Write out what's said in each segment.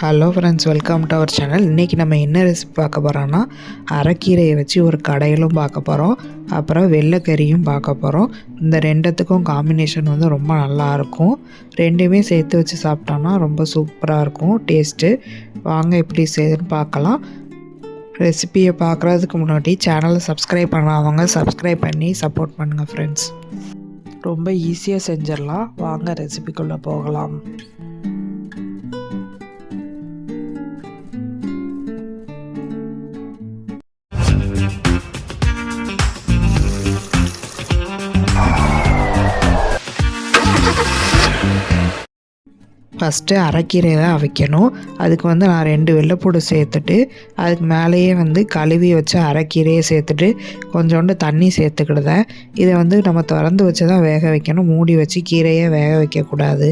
Hello friends, welcome to our channel. இன்றைக்கி நம்ம என்ன ரெசிபி பார்க்க போகிறோன்னா, அரைக்கீரையை வச்சு ஒரு கடையிலும் பார்க்க போகிறோம், அப்புறம் வெள்ளைக்கறியும் பார்க்க போகிறோம். இந்த ரெண்டுத்துக்கும் காம்பினேஷன் வந்து ரொம்ப நல்லாயிருக்கும். ரெண்டுமே சேர்த்து வச்சு சாப்பிட்டோன்னா ரொம்ப சூப்பராக இருக்கும் டேஸ்ட்டு. வாங்க எப்படி செய்யுதுன்னு பார்க்கலாம். ரெசிபியை பார்க்குறதுக்கு முன்னாடி சேனலை சப்ஸ்கிரைப் பண்ணாதவங்க சப்ஸ்கிரைப் பண்ணி சப்போர்ட் பண்ணுங்கள் ஃப்ரெண்ட்ஸ். ரொம்ப ஈஸியாக செஞ்சிடலாம். வாங்க ரெசிபிக்குள்ளே போகலாம். ஃபஸ்ட்டு அரைக்கீரை தான் வைக்கணும். அதுக்கு வந்து நான் 2 வெள்ளைப்பூடு சேர்த்துட்டு, அதுக்கு மேலேயே வந்து கழுவி வச்சு அரைக்கீரையை சேர்த்துட்டு கொஞ்சோண்டு தண்ணி சேர்த்துக்கிடுதேன். இதை வந்து நம்ம திறந்து வச்சு தான் வேக வைக்கணும். மூடி வச்சு கீரையை வேக வைக்கக்கூடாது.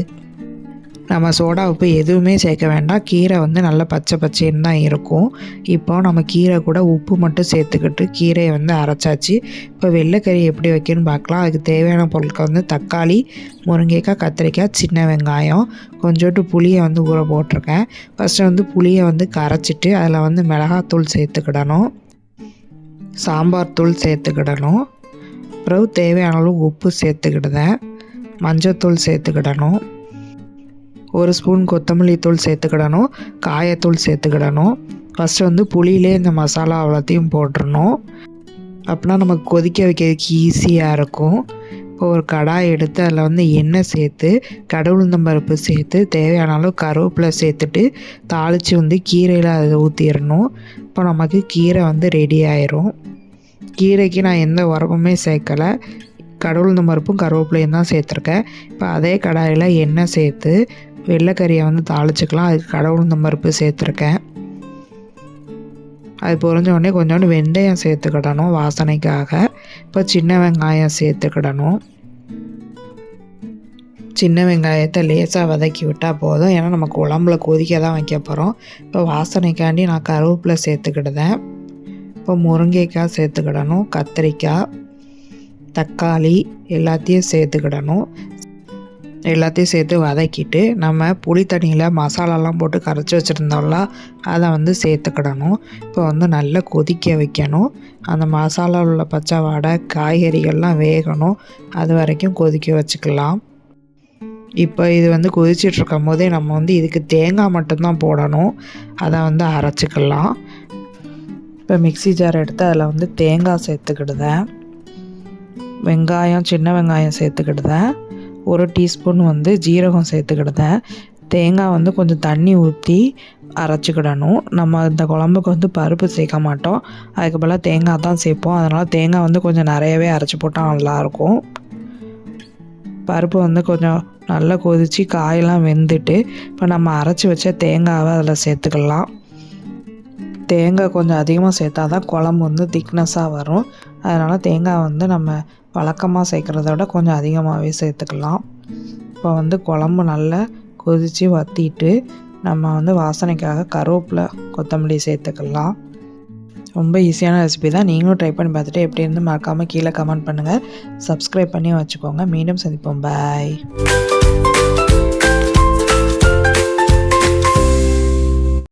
நம்ம சோடா உப்பு எதுவுமே சேர்க்க வேண்டாம். கீரை வந்து நல்லா பச்சை பச்சைன்னு தான் இருக்கும். இப்போ நம்ம கீரை கூட உப்பு மட்டும் சேர்த்துக்கிட்டு கீரையை வந்து அரைச்சாச்சு. இப்போ வெள்ளைக்கறி எப்படி வைக்கணும்னு பார்க்கலாம். அதுக்கு தேவையான பொருட்கள் வந்து தக்காளி, முருங்கைக்காய், கத்திரிக்காய், சின்ன வெங்காயம், கொஞ்சோண்டு புளியை வந்து ஊற போட்டிருக்கேன். ஃபஸ்ட்டு வந்து புளியை வந்து கரைச்சிட்டு அதில் வந்து மிளகாத்தூள் சேர்த்துக்கிடணும், சாம்பார் தூள் சேர்த்துக்கிடணும், அப்புறம் தேவையான அளவு உப்பு சேர்த்துக்கிடுதேன், மஞ்சத்தூள் சேர்த்துக்கிடணும், 1 ஸ்பூன் கொத்தமல்லி தூள் சேர்த்துக்கிடணும், காயத்தூள் சேர்த்துக்கிடணும். ஃபஸ்ட்டு வந்து புளியிலே இந்த மசாலா அவ்வளோத்தையும் போட்டுடணும். அப்படின்னா நமக்கு கொதிக்க வைக்கிறதுக்கு ஈஸியாக இருக்கும். இப்போ ஒரு கடாய் எடுத்து அதில் வந்து எண்ணெய் சேர்த்து, கடவுளுந்தம்பருப்பு சேர்த்து, தேவையான அளவு கருவேப்பிலை சேர்த்துட்டு தாளித்து வந்து கீரையில் அதை ஊற்றிடணும். இப்போ நமக்கு கீரை வந்து ரெடி ஆயிரும். கீரைக்கு நான் எந்த உரமுமே சேர்க்கலை, கடவுளுந்தம்பருப்பும் கருவேப்பிலையும் தான் சேர்த்துருக்கேன். இப்போ அதே கடாயில் எண்ணெய் சேர்த்து வெள்ளைக்கறியை வந்து தாளிச்சிக்கலாம். அதுக்கு கடவுளுந்தம்பருப்பு சேர்த்துருக்கேன். அது பொரிஞ்ச உடனே கொஞ்சோண்டு வெந்தயம் சேர்த்துக்கிடணும் வாசனைக்காக. இப்போ சின்ன வெங்காயம் சேர்த்துக்கிடணும். சின்ன வெங்காயத்தை லேசாக வதக்கி விட்டால் போதும், ஏன்னா நம்ம குழம்புல கொதிக்க தான் வைக்க போகிறோம். இப்போ வாசனைக்காண்டி நான் கருவேப்பிலை சேர்த்துக்கிடுதேன். இப்போ முருங்கைக்காய் சேர்த்துக்கிடணும், கத்திரிக்காய், தக்காளி எல்லாத்தையும் சேர்த்துக்கிடணும். எல்லாத்தையும் சேர்த்து வதக்கிட்டு நம்ம புளி தண்ணியில் மசாலாலாம் போட்டு கரைச்சி வச்சுருந்தோம்ல, அதை வந்து சேர்த்துக்கிடணும். இப்போ வந்து நல்லா கொதிக்க வைக்கணும். அந்த மசாலாவில் உள்ள பச்சை வாடை, காய்கறிகள்லாம் வேகணும். அது வரைக்கும் கொதிக்க வச்சுக்கலாம். இப்போ இது வந்து கொதிச்சிட்ருக்கும் போதே நம்ம வந்து இதுக்கு தேங்காய் மட்டும்தான் போடணும். அதை வந்து அரைச்சிக்கலாம். இப்போ மிக்ஸி ஜார் எடுத்து அதில் வந்து தேங்காய் சேர்த்துக்கிடுதேன், வெங்காயம், சின்ன வெங்காயம் சேர்த்துக்கிடுதேன், 1 டீஸ்பூன் வந்து ஜீரகம் சேர்த்துக்கிடுதேன். தேங்காய் வந்து கொஞ்சம் தண்ணி ஊற்றி அரைச்சிக்கிடணும். நம்ம இந்த குழம்புக்கு வந்து பருப்பு சேர்க்க மாட்டோம், அதுக்கு பதிலாக தேங்காய் தான் சேர்ப்போம். அதனால் தேங்காய் வந்து கொஞ்சம் நிறையவே அரைச்சி போட்டால் நல்லாயிருக்கும். பருப்பு வந்து கொஞ்சம் நல்லா கொதித்து காயெல்லாம் வெந்துட்டு இப்போ நம்ம அரைச்சி வச்ச தேங்காவை அதில் சேர்த்துக்கலாம். தேங்காய் கொஞ்சம் அதிகமாக சேர்த்தா தான் குழம்பு வந்து திக்னஸாக வரும். அதனால் தேங்காய் வந்து நம்ம வழக்கமாக சேர்க்குறத விட கொஞ்சம் அதிகமாகவே சேர்த்துக்கலாம். இப்போ வந்து குழம்பு நல்லா கொதித்து வற்றிட்டு நம்ம வந்து வாசனைக்காக கருவேப்பிலை, கொத்தமல்லி சேர்த்துக்கலாம். ரொம்ப ஈஸியான ரெசிபி தான். நீங்களும் ட்ரை பண்ணி பார்த்துட்டு எப்படி இருந்து மறக்காமல் கீழே கமெண்ட் பண்ணுங்கள். சப்ஸ்கிரைப் பண்ணி வச்சுக்கோங்க. மீண்டும் சந்திப்போம். பாய்.